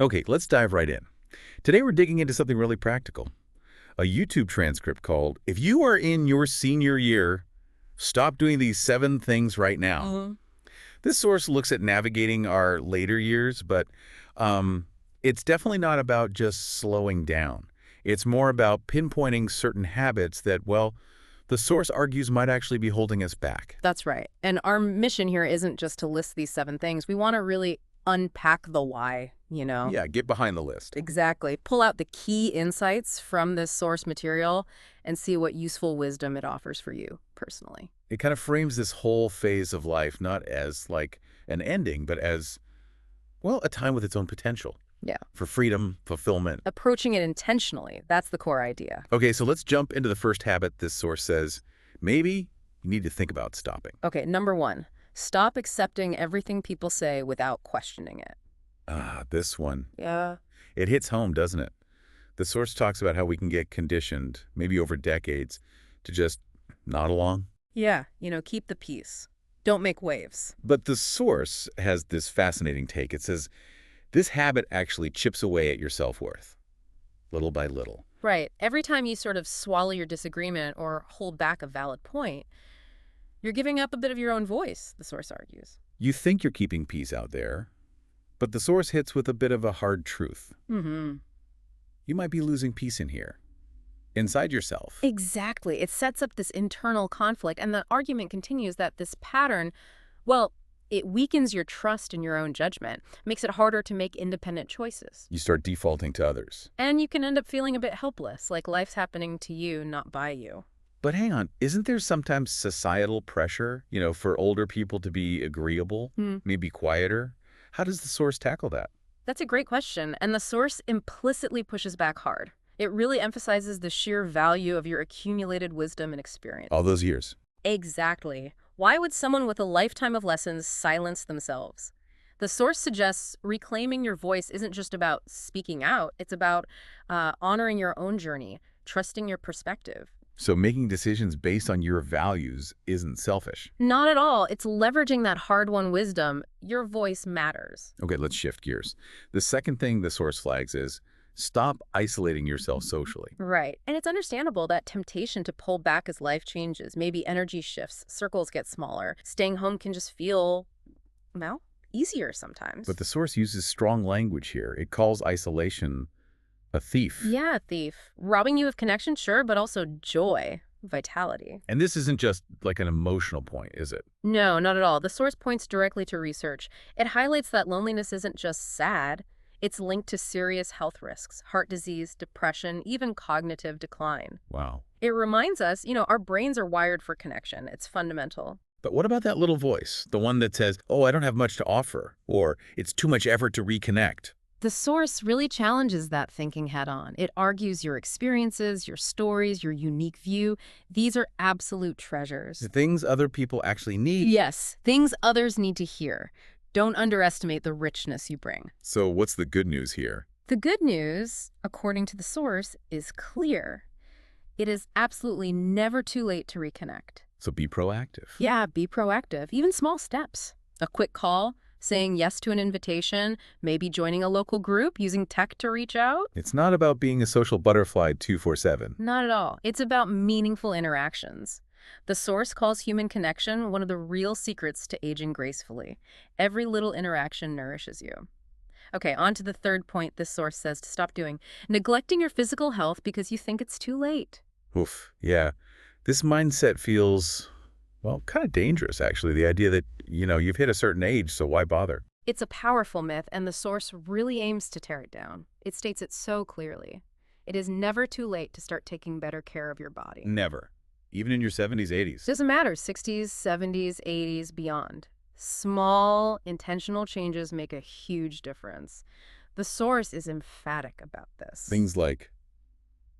Okay, let's dive right in. Today we're digging into something really practical. A YouTube transcript called, "If you are in your senior year, stop doing these 7 things right now." Mhm. This source looks at navigating our later years, but um, it's definitely not about just slowing down. It's more about pinpointing certain habits that, well, the source argues might actually be holding us back. That's right. And our mission here isn't just to list these 7 things. We want to really unpack the why. Yeah, get behind the list. Exactly. Pull out the key insights from this source material and see what useful wisdom it offers for you personally. It kind of frames this whole phase of life not as like an ending, but as, well, a time with its own potential Yeah. for freedom, fulfillment. Approaching it intentionally. That's the core idea. Okay, so let's jump into the first habit this source says. Maybe you need to think about stopping. Okay, number 1, stop accepting everything people say without questioning it. Ah, this one. Yeah. It hits home, doesn't it? The source talks about how we can get conditioned, maybe over decades, to just nod along. Yeah, keep the peace. Don't make waves. But the source has this fascinating take. It says this habit actually chips away at your self-worth, little by little. Right. Every time you sort of swallow your disagreement or hold back a valid point, you're giving up a bit of your own voice, the source argues. You think you're keeping peace out there, but the source hits with a bit of a hard truth. Mm-hmm. You might be losing peace in here, inside yourself. Exactly. It sets up this internal conflict, and the argument continues that this pattern, well, it weakens your trust in your own judgment, makes it harder to make independent choices. You start defaulting to others. And you can end up feeling a bit helpless, like life's happening to you, not by you. But hang on, isn't there sometimes societal pressure, for older people to be agreeable, Hmm. maybe quieter? How does the source tackle that? That's a great question, and the source implicitly pushes back hard. It really emphasizes the sheer value of your accumulated wisdom and All experience. those years. Exactly. Why would someone with a lifetime of lessons silence themselves? The source suggests reclaiming your voice isn't just about speaking out, it's about honoring your own journey, trusting your perspective. So making decisions based on your values isn't selfish. Not at all. It's leveraging that hard-won wisdom. Your voice matters. Okay, let's shift gears. The second thing the source flags is stop isolating yourself socially. Right. And it's understandable that temptation to pull back as life changes. Maybe energy shifts, circles get smaller. Staying home can just feel, well, easier sometimes. But the source uses strong language here. It calls isolation a thief. Yeah, thief. Robbing you of connection, sure, but also joy, vitality. And this isn't just like an emotional point, is it? No, not at all. The source points directly to research. It highlights that loneliness isn't just sad. It's linked to serious health risks, heart disease, depression, even cognitive decline. Wow. It reminds us, our brains are wired for connection. It's fundamental. But what about that little voice? The one that says, oh, I don't have much to offer, or it's too much effort to reconnect. The source really challenges that thinking head on. It argues your experiences, your stories, your unique view. These are absolute treasures. The things other people actually need. Yes, things others need to hear. Don't underestimate the richness you bring. So what's the good news here? The good news, according to the source, is clear. It is absolutely never too late to reconnect. So be proactive. Yeah, be proactive, even small steps. A quick call, saying yes to an invitation, maybe joining a local group, using tech to reach out. It's not about being a social butterfly 247. Not at all. It's about meaningful interactions. The source calls human connection one of the real secrets to aging gracefully. Every little interaction nourishes you. Okay, on to the third point this source says to stop doing. Neglecting your physical health because you think it's too late. Oof, yeah. This mindset feels, well, kind of dangerous, actually. The idea that, you've hit a certain age, so why bother? It's a powerful myth, and the source really aims to tear it down. It states it so clearly. It is never too late to start taking better care of your body. Never. Even in your 70s, 80s. Doesn't matter, 60s, 70s, 80s, beyond. Small, intentional changes make a huge difference. The source is emphatic about this. Things like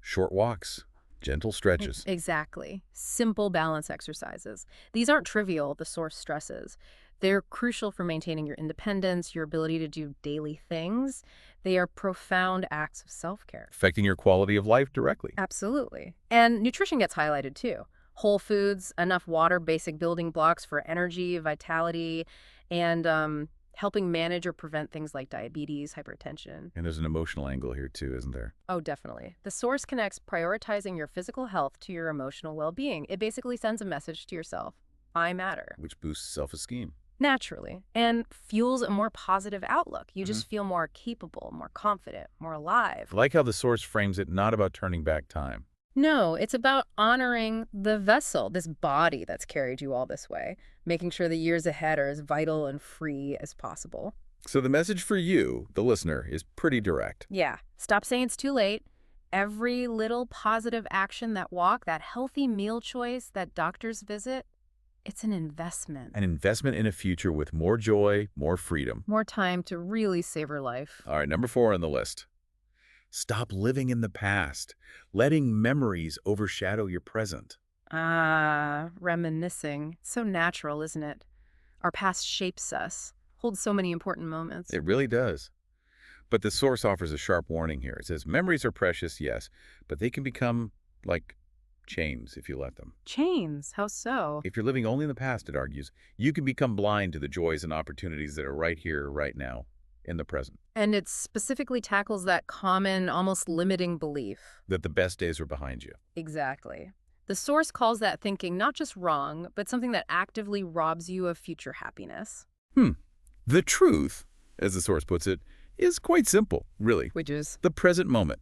short walks, gentle stretches. Exactly. Simple balance exercises. These aren't trivial, the source stresses. They're crucial for maintaining your independence, your ability to do daily things. They are profound acts of self-care. Affecting your quality of life directly. Absolutely. And nutrition gets highlighted too. Whole foods, enough water, basic building blocks for energy, vitality, and helping manage or prevent things like diabetes, hypertension. And there's an emotional angle here too, isn't there? Oh, definitely. The source connects prioritizing your physical health to your emotional well-being. It basically sends a message to yourself. I matter. Which boosts self-esteem. Naturally. And fuels a more positive outlook. You just feel more capable, more confident, more alive. I like how the source frames it not about turning back time. No, it's about honoring the vessel, this body that's carried you all this way, making sure the years ahead are as vital and free as possible. So the message for you, the listener, is pretty direct. Yeah. Stop saying it's too late. Every little positive action, that walk, that healthy meal choice, that doctor's visit, it's an investment. An investment in a future with more joy, more freedom. More time to really savor life. All right, number 4 on the list. Stop living in the past, letting memories overshadow your present. Ah, reminiscing. So natural, isn't it? Our past shapes us, holds so many important moments. It really does. But the source offers a sharp warning here. It says memories are precious, yes, but they can become like chains if you let them. Chains, how so? If you're living only in the past, it argues, you can become blind to the joys and opportunities that are right here, right now, in the present. And it specifically tackles that common, almost limiting belief. That the best days are behind you. Exactly. The source calls that thinking not just wrong, but something that actively robs you of future happiness. The truth, as the source puts it, is quite simple, really. Which is? The present moment.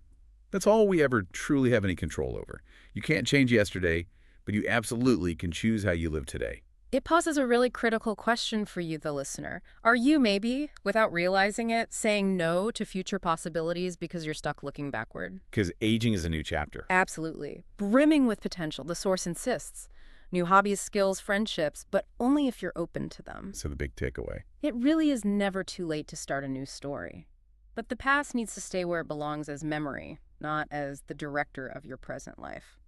That's all we ever truly have any control over. You can't change yesterday, but you absolutely can choose how you live today. It poses a really critical question for you, the listener. Are you maybe, without realizing it, saying no to future possibilities because you're stuck looking backward? Because aging is a new chapter. Absolutely. Brimming with potential, the source insists. New hobbies, skills, friendships, but only if you're open to them. So the big takeaway. It really is never too late to start a new story. But the past needs to stay where it belongs as memory, not as the director of your present life.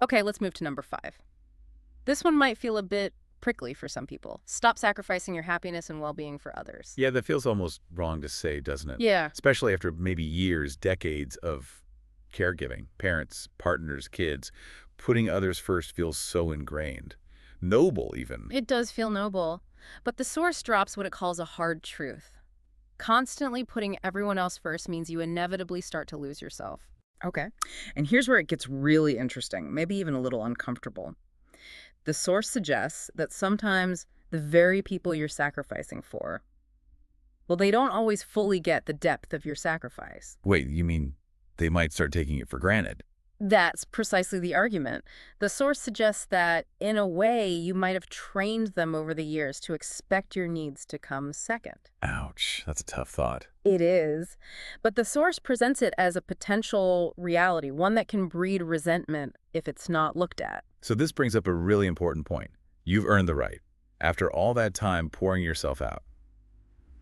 Okay, let's move to number 5. This one might feel a bit prickly for some people. Stop sacrificing your happiness and well-being for others. Yeah, that feels almost wrong to say, doesn't it? Yeah. Especially after maybe years, decades of caregiving, parents, partners, kids. Putting others first feels so ingrained. Noble, even. It does feel noble. But the source drops what it calls a hard truth. Constantly putting everyone else first means you inevitably start to lose yourself. Okay. And here's where it gets really interesting, maybe even a little uncomfortable. The source suggests that sometimes the very people you're sacrificing for, well, they don't always fully get the depth of your sacrifice. Wait, you mean they might start taking it for granted? That's precisely the argument. The source suggests that, in a way, you might have trained them over the years to expect your needs to come second. Ouch, that's a tough thought. It is. But the source presents it as a potential reality, one that can breed resentment if it's not looked at. So this brings up a really important point. You've earned the right, after all that time pouring yourself out.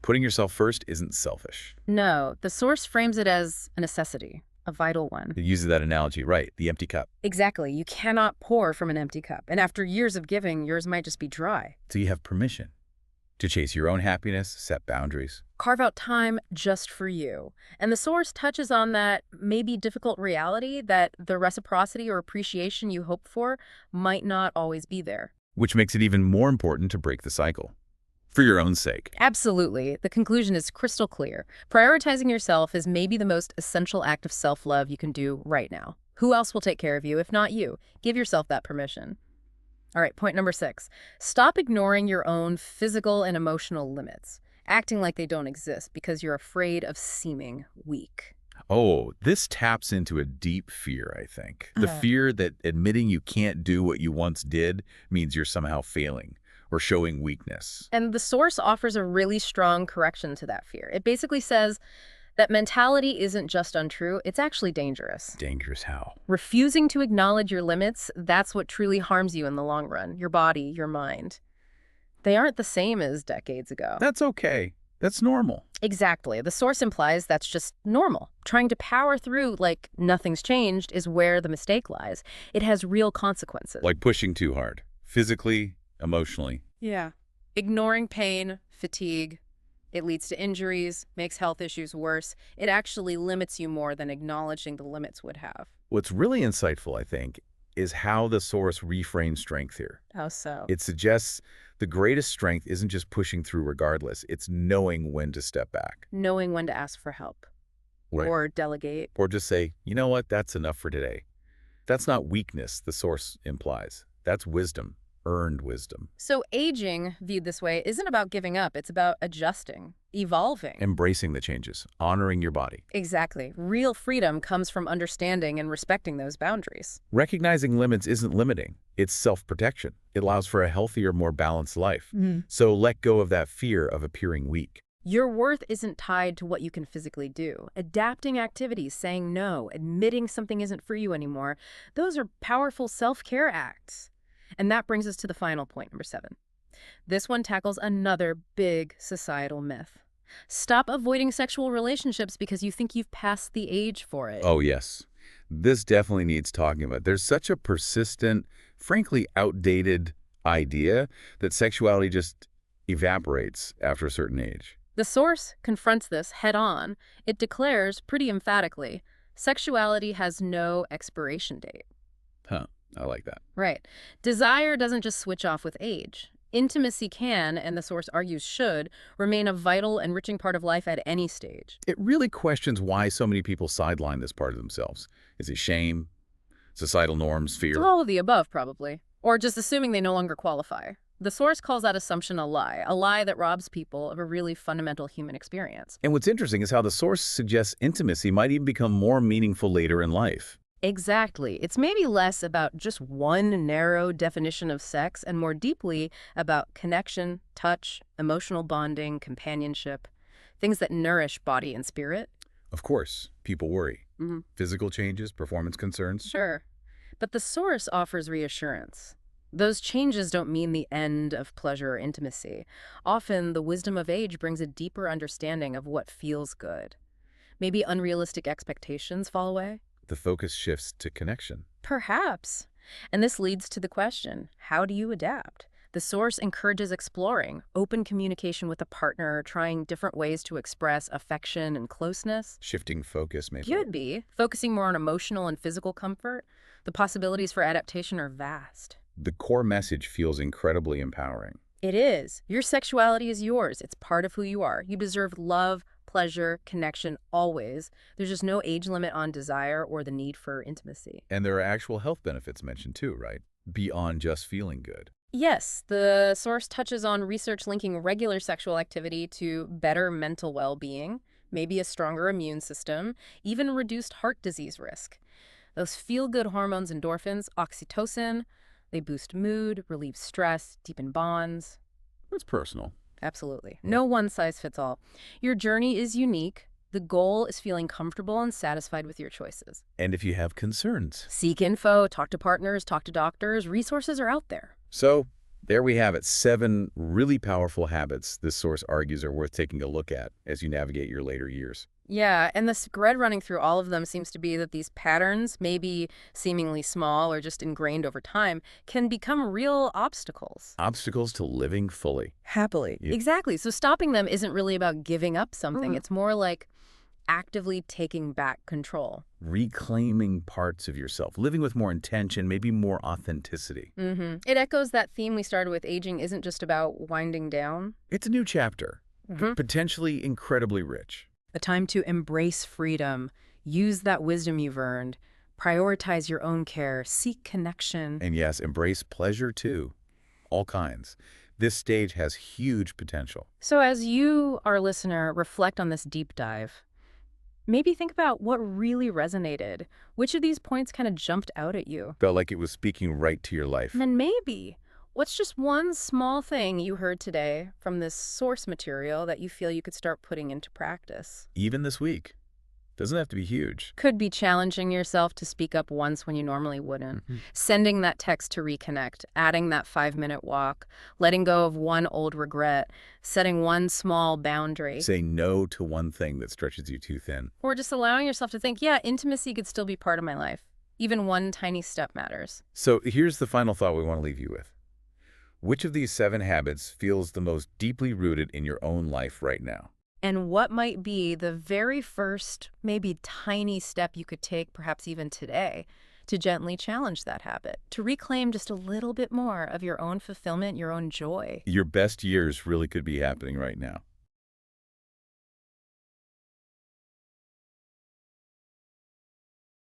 Putting yourself first isn't selfish. No, the source frames it as a necessity, a vital one. It uses that analogy, right, the empty cup. Exactly. You cannot pour from an empty cup. And after years of giving, yours might just be dry. So you have permission to chase your own happiness, set boundaries. Carve out time just for you. And the source touches on that maybe difficult reality that the reciprocity or appreciation you hope for might not always be there. Which makes it even more important to break the cycle. For your own sake. Absolutely. The conclusion is crystal clear. Prioritizing yourself is maybe the most essential act of self-love you can do right now. Who else will take care of you if not you? Give yourself that permission. All right, point number 6. Stop ignoring your own physical and emotional limits, acting like they don't exist because you're afraid of seeming weak. Oh, this taps into a deep fear, I think. The fear that admitting you can't do what you once did means you're somehow failing or showing weakness. And the source offers a really strong correction to that fear. It basically says that mentality isn't just untrue, it's actually dangerous. Dangerous how? Refusing to acknowledge your limits, that's what truly harms you in the long run, your body, your mind. They aren't the same as decades ago. That's okay. That's normal. Exactly. The source implies that's just normal. Trying to power through like nothing's changed is where the mistake lies. It has real consequences. Like pushing too hard, physically, emotionally. Yeah. Ignoring pain, fatigue, it leads to injuries, makes health issues worse. It actually limits you more than acknowledging the limits would have. What's really insightful, I think, is how the source reframes strength here. How so? It suggests the greatest strength isn't just pushing through regardless, it's knowing when to step back. Knowing when to ask for help Right. or delegate. Or just say, you know what, that's enough for today. That's not weakness, the source implies. That's wisdom, earned wisdom. So aging, viewed this way, isn't about giving up. It's about adjusting, evolving. Embracing the changes, honoring your body. Exactly. Real freedom comes from understanding and respecting those boundaries. Recognizing limits isn't limiting. It's self-protection. It allows for a healthier, more balanced life. So let go of that fear of appearing weak. Your worth isn't tied to what you can physically do. Adapting activities, saying no, admitting something isn't for you anymore, those are powerful self-care acts. And that brings us to the final point, number 7. This one tackles another big societal myth. Stop avoiding sexual relationships because you think you've passed the age for it. Oh, yes. This definitely needs talking about. There's such a persistent, frankly outdated idea that sexuality just evaporates after a certain age. The source confronts this head-on. It declares pretty emphatically, sexuality has no expiration date. Huh, I like that. Right. Desire doesn't just switch off with age. Intimacy can, and the source argues should, remain a vital, enriching part of life at any stage. It really questions why so many people sideline this part of themselves. Is it shame, societal norms, fear? All of the above, probably. Or just assuming they no longer qualify. The source calls that assumption a lie that robs people of a really fundamental human experience. And what's interesting is how the source suggests intimacy might even become more meaningful later in life. Exactly. It's maybe less about just one narrow definition of sex and more deeply about connection, touch, emotional bonding, companionship, things that nourish body and spirit. Of course, people worry. Mm-hmm. Physical changes, performance concerns. Sure. But the source offers reassurance. Those changes don't mean the end of pleasure or intimacy. Often, the wisdom of age brings a deeper understanding of what feels good. Maybe unrealistic expectations fall away? The focus shifts to connection. Perhaps. And this leads to the question, how do you adapt? The source encourages exploring, open communication with a partner, trying different ways to express affection and closeness. Shifting focus, maybe. Could be. Focusing more on emotional and physical comfort. The possibilities for adaptation are vast. The core message feels incredibly empowering. It is. Your sexuality is yours. It's part of who you are. You deserve love, pleasure, connection, always. There's just no age limit on desire or the need for intimacy. And there are actual health benefits mentioned too, right? Beyond just feeling good. Yes, the source touches on research linking regular sexual activity to better mental well-being, maybe a stronger immune system, even reduced heart disease risk. Those feel-good hormones, endorphins, oxytocin, they boost mood, relieve stress, deepen bonds. That's personal. Absolutely. No one size fits all. Your journey is unique. The goal is feeling comfortable and satisfied with your choices. And if you have concerns. Seek info, talk to partners, talk to doctors. Resources are out there. So, there we have it. 7 really powerful habits this source argues are worth taking a look at as you navigate your later years. Yeah, and the thread running through all of them seems to be that these patterns, maybe seemingly small or just ingrained over time, can become real obstacles. Obstacles to living fully. Happily. Yeah. Exactly. So stopping them isn't really about giving up something. It's more like actively taking back control. Reclaiming parts of yourself. Living with more intention, maybe more authenticity. It echoes that theme we started with. Aging isn't just about winding down. It's a new chapter. Potentially incredibly rich. A time to embrace freedom, use that wisdom you've earned, prioritize your own care, seek connection. And yes, embrace pleasure too. All kinds. This stage has huge potential. So as you, our listener, reflect on this deep dive, maybe think about what really resonated. Which of these points kind of jumped out at you? Felt like it was speaking right to your life. And then maybe, what's just one small thing you heard today from this source material that you feel you could start putting into practice? Even this week. Doesn't have to be huge. Could be challenging yourself to speak up once when you normally wouldn't. Sending that text to reconnect, adding that 5-minute walk, letting go of one old regret, setting one small boundary. Say no to one thing that stretches you too thin. Or just allowing yourself to think, yeah, intimacy could still be part of my life. Even one tiny step matters. So here's the final thought we want to leave you with. Which of these 7 habits feels the most deeply rooted in your own life right now? And what might be the very first, maybe tiny step you could take, perhaps even today, to gently challenge that habit, to reclaim just a little bit more of your own fulfillment, your own joy. Your best years really could be happening right now.